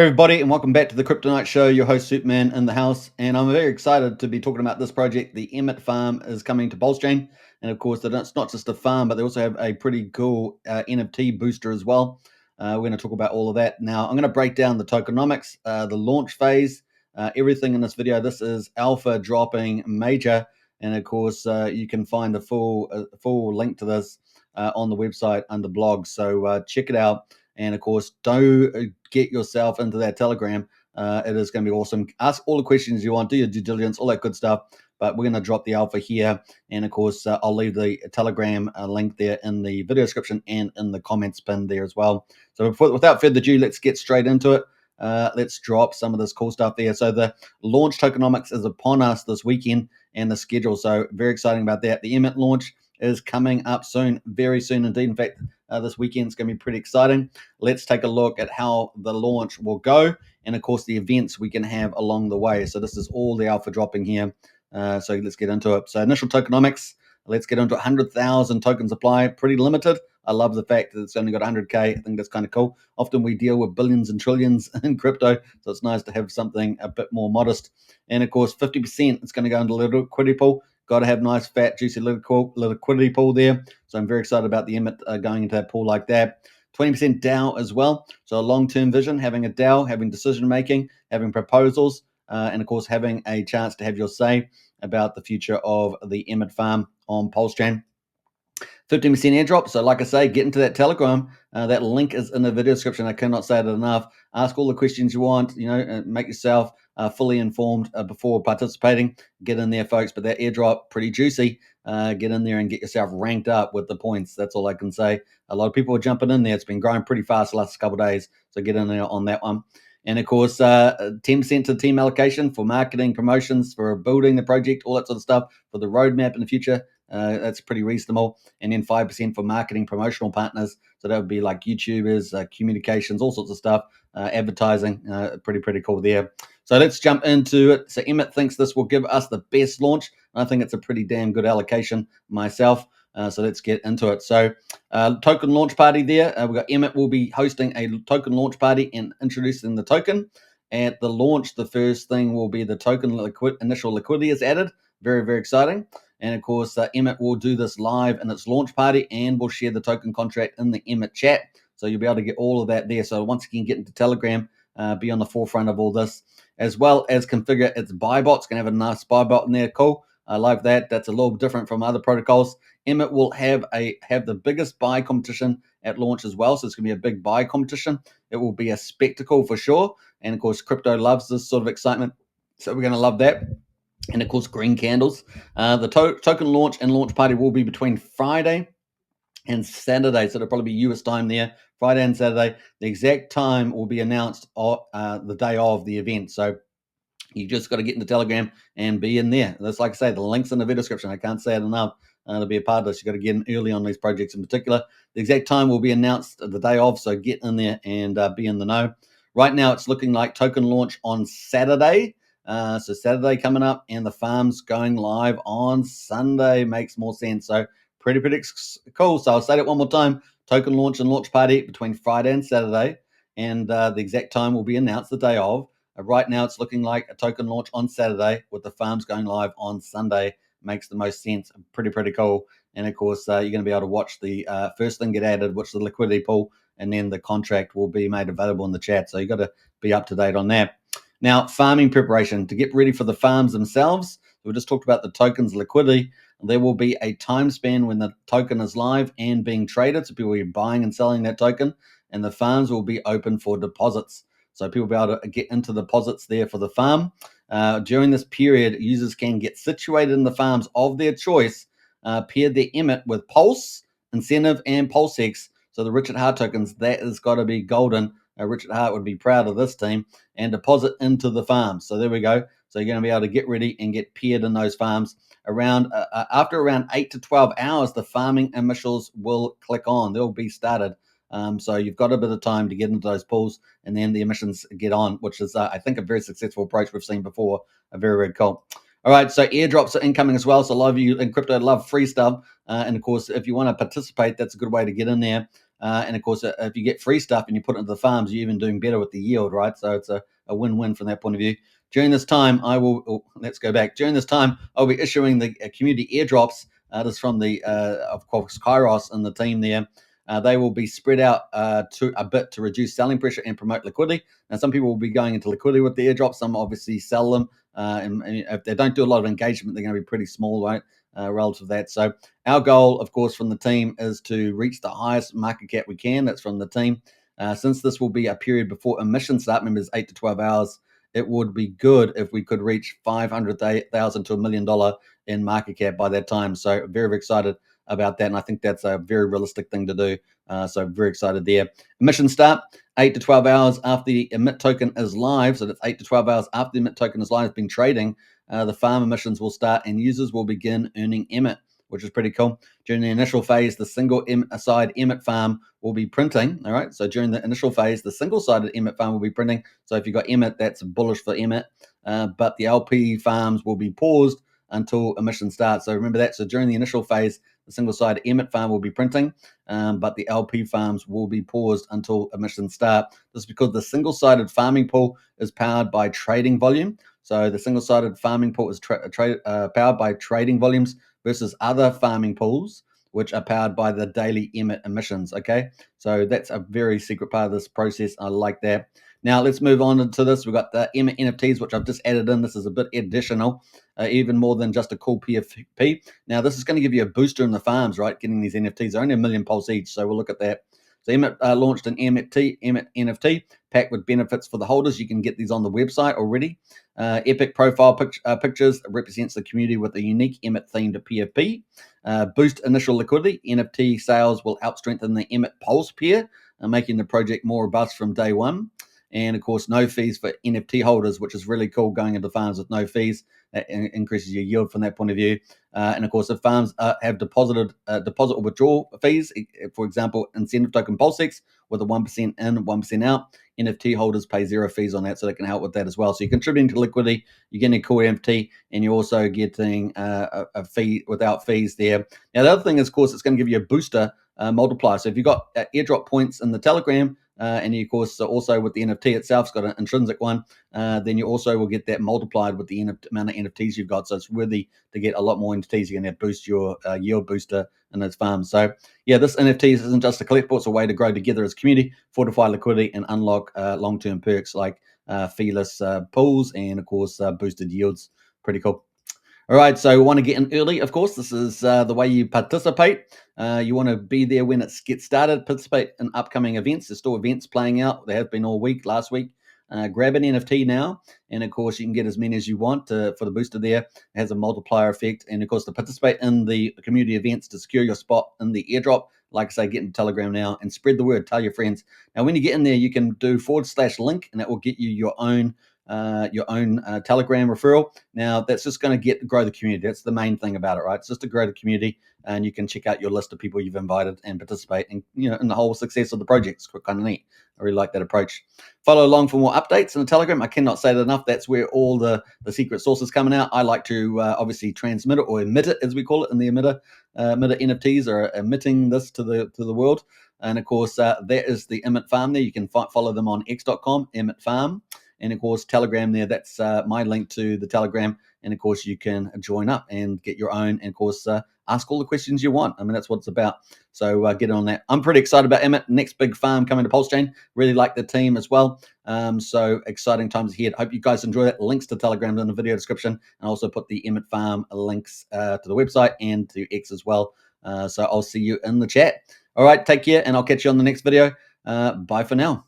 Everybody, and welcome back to the Crypto Night Show. Your host Superman in the house, and I'm very excited to be talking about this project. The EMIT farm is coming to Pulsechain, and of course, it's not just a farm, but they also have a pretty cool NFT booster as well. We're going to talk about all of that now. I'm going to break down the tokenomics, the launch phase, everything in this video. This is alpha dropping major, and of course, you can find the full link to this on the website under blogs. So check it out. And of course, don't get yourself into that Telegram. It is going to be awesome. Ask all the questions you want, do your due diligence, all that good stuff. But we're going to drop the alpha here. And of course, I'll leave the Telegram link there in the video description and in the comments pinned there as well. So without further ado, let's get straight into it. Let's drop some of this cool stuff there. So the launch tokenomics is upon us this weekend and the schedule. So very exciting about that. The EMIT launch is coming up soon, very soon indeed. In fact, this weekend is going to be pretty exciting. Let's take a look at how the launch will go and, of course, the events we can have along the way. So this is all the alpha dropping here. So let's get into it. So initial tokenomics, let's get into 100,000 token supply, pretty limited. I love the fact that it's only got 100K. I think that's kind of cool. Often we deal with billions and trillions in crypto, so it's nice to have something a bit more modest. And, of course, 50% is going to go into the liquidity pool. Got to have nice, fat, juicy liquidity pool there. So I'm very excited about the EMIT going into that pool like that. 20% DAO as well. So a long-term vision, having a DAO, having decision-making, having proposals, and, of course, having a chance to have your say about the future of the EMIT farm on Pulsechain. 15% airdrop. So like I say, get into that Telegram. That link is in the video description. I cannot say it enough. Ask all the questions you want, make yourself fully informed before participating. Get in there, folks. But that airdrop, pretty juicy. Get in there and get yourself ranked up with the points. That's all I can say. A lot of people are jumping in there. It's been growing pretty fast the last couple of days. So get in there on that one. And of course, 10% to team allocation for marketing, promotions, for building the project, all that sort of stuff, for the roadmap in the future. That's pretty reasonable. And then 5% for marketing promotional partners. So that would be like YouTubers, communications, all sorts of stuff, advertising. Pretty cool there. So let's jump into it. So EMIT thinks this will give us the best launch. I think it's a pretty damn good allocation myself. So let's get into it. So token launch party there. We've got EMIT will be hosting a token launch party and introducing the token. At the launch, the first thing will be the token initial liquidity is added. Very exciting. And of course, EMIT will do this live in its launch party and will share the token contract in the EMIT chat. So you'll be able to get all of that there. So once you can get into Telegram, be on the forefront of all this, as well as configure its buy bot. It's going to have a nice buy bot in there. Cool. I like that. That's a little different from other protocols. EMIT will have the biggest buy competition at launch as well. So it's going to be a big buy competition. It will be a spectacle for sure. And of course, crypto loves this sort of excitement. So we're going to love that. And of course, green candles. The token launch and launch party will be between Friday and Saturday. So it'll probably be US time there, Friday and Saturday. The exact time will be announced the day of the event. So you just got to get into Telegram and be in there. That's like I say, the link's in the video description. I can't say it enough. To be a part of this, you got to get in early on these projects in particular. The exact time will be announced the day of, so get in there and be in the know. Right now, it's looking like token launch on Saturday. So Saturday coming up, and the farm's going live on Sunday. Makes more sense. So pretty cool. So I'll say it one more time. Token launch and launch party between Friday and Saturday, and the exact time will be announced the day of. Right now, it's looking like a token launch on Saturday with the farms going live on Sunday. Makes the most sense. Pretty cool. And of course, you're going to be able to watch the first thing get added, which is the liquidity pool, and then the contract will be made available in the chat. So you've got to be up to date on that. Now, farming preparation to get ready for the farms themselves. We just talked about the tokens liquidity. There will be a time span when the token is live and being traded. So people will be buying and selling that token, and the farms will be open for deposits. So people will be able to get into deposits there for the farm. During this period, users can get situated in the farms of their choice, pair their EMIT with Pulse, Incentive, and PulseX. So the Richard Hart tokens, that has got to be golden. Richard Hart would be proud of this team, and deposit into the farms. So there we go. So you're going to be able to get ready and get paired in those farms. After around 8 to 12 hours, the farming initials will click on. They'll be started. So you've got a bit of time to get into those pools, and then the emissions get on, which is, I think, a very successful approach we've seen before. Very cool. All right, so airdrops are incoming as well. So a lot of you in crypto love free stuff. And of course, if you want to participate, that's a good way to get in there. And of course, if you get free stuff and you put it into the farms, you're even doing better with the yield, right? So it's a win-win from that point of view. During this time, let's go back. During this time, I'll be issuing the community airdrops. This is from the, of course, Kairos and the team there. They will be spread out to a bit to reduce selling pressure and promote liquidity. Now, some people will be going into liquidity with the airdrops. Some obviously sell them. And if they don't do a lot of engagement, they're going to be pretty small, right? Relative to that. So our goal, of course, from the team is to reach the highest market cap we can. That's from the team. Since this will be a period before emissions start, remember it's 8 to 12 hours, it would be good if we could reach 500,000 to $1 million in market cap by that time. So very, very excited about that. And I think that's a very realistic thing to do. So very excited there. Emissions start 8 to 12 hours after the EMIT token is live. So that's 8 to 12 hours after the EMIT token is live, it's been trading. The farm emissions will start and users will begin earning EMIT, which is pretty cool. During the initial phase, the single-side EMIT farm will be printing. All right. So during the initial phase, the single-sided EMIT farm will be printing. So if you've got EMIT, that's bullish for EMIT. But the LP farms will be paused until emission starts. So remember that. So during the initial phase, the single-sided EMIT farm will be printing, but the LP farms will be paused until emissions start. This is because the single-sided farming pool is powered by trading volume. So the single-sided farming pool is powered by trading volumes versus other farming pools, which are powered by the daily EMIT emissions. Okay, so that's a very secret part of this process. I like that. Now let's move on to this. We've got the EMIT NFTs, which I've just added in. This is a bit additional, even more than just a cool PFP. Now this is going to give you a booster in the farms, right? Getting these NFTs, they're only 1 million pulse each, so we'll look at that. So EMIT launched an EMIT NFT pack with benefits for the holders. You can get these on the website already. Epic profile pictures represents the community with a unique EMIT themed PFP. Boost initial liquidity. NFT sales will help strengthen the EMIT Pulse pair, making the project more robust from day one. And of course, no fees for NFT holders, which is really cool, going into farms with no fees. That increases your yield from that point of view. And of course, if farms have deposit or withdrawal fees, for example, incentive token Pulsex with a 1% in, 1% out, NFT holders pay 0 fees on that, so they can help with that as well. So you're contributing to liquidity, you're getting a cool NFT, and you're also getting a fee without fees there. Now, the other thing is, of course, it's going to give you a booster multiplier. So if you've got airdrop points in the Telegram, and you, of course, also with the NFT itself, it's got an intrinsic one, then you also will get that multiplied with the amount of NFTs you've got. So it's worthy to get a lot more NFTs. You're going to boost your yield booster in those farms. So yeah, this NFT isn't just a collectible, it's a way to grow together as a community, fortify liquidity, and unlock long-term perks like feeless pools and, of course, boosted yields. Pretty cool. All right, so we want to get in early, of course. This is the way you participate. You want to be there when it gets started, participate in upcoming events. There's still events playing out. They have been all week, last week. Grab an NFT now, and of course, you can get as many as you want for the booster there. It has a multiplier effect. And of course, to participate in the community events to secure your spot in the airdrop, like I say, get in Telegram now and spread the word. Tell your friends. Now, when you get in there, you can do /link, and that will get you your own Telegram referral. Now, that's just going to grow the community. That's the main thing about it, right? It's just to grow the community, and you can check out your list of people you've invited and participate in, in the whole success of the project. It's kind of neat. I really like that approach. Follow along for more updates in the Telegram. I cannot say that enough. That's where all the secret sources coming out. I like to obviously transmit it, or emit it, as we call it in the emitter. Emitter NFTs are emitting this to the world. And of course, that is the EMIT farm there. You can follow them on x.com, EMIT farm. And of course, Telegram there, that's my link to the Telegram. And of course, you can join up and get your own, and of course, ask all the questions you want. I mean, that's what it's about. So get on that. I'm pretty excited about EMIT, next big farm coming to Pulsechain. Really like the team as well. So exciting times ahead. Hope you guys enjoy that. Links to Telegram in the video description. And also put the EMIT farm links to the website and to X as well. So I'll see you in the chat. All right, take care, and I'll catch you on the next video. Bye for now.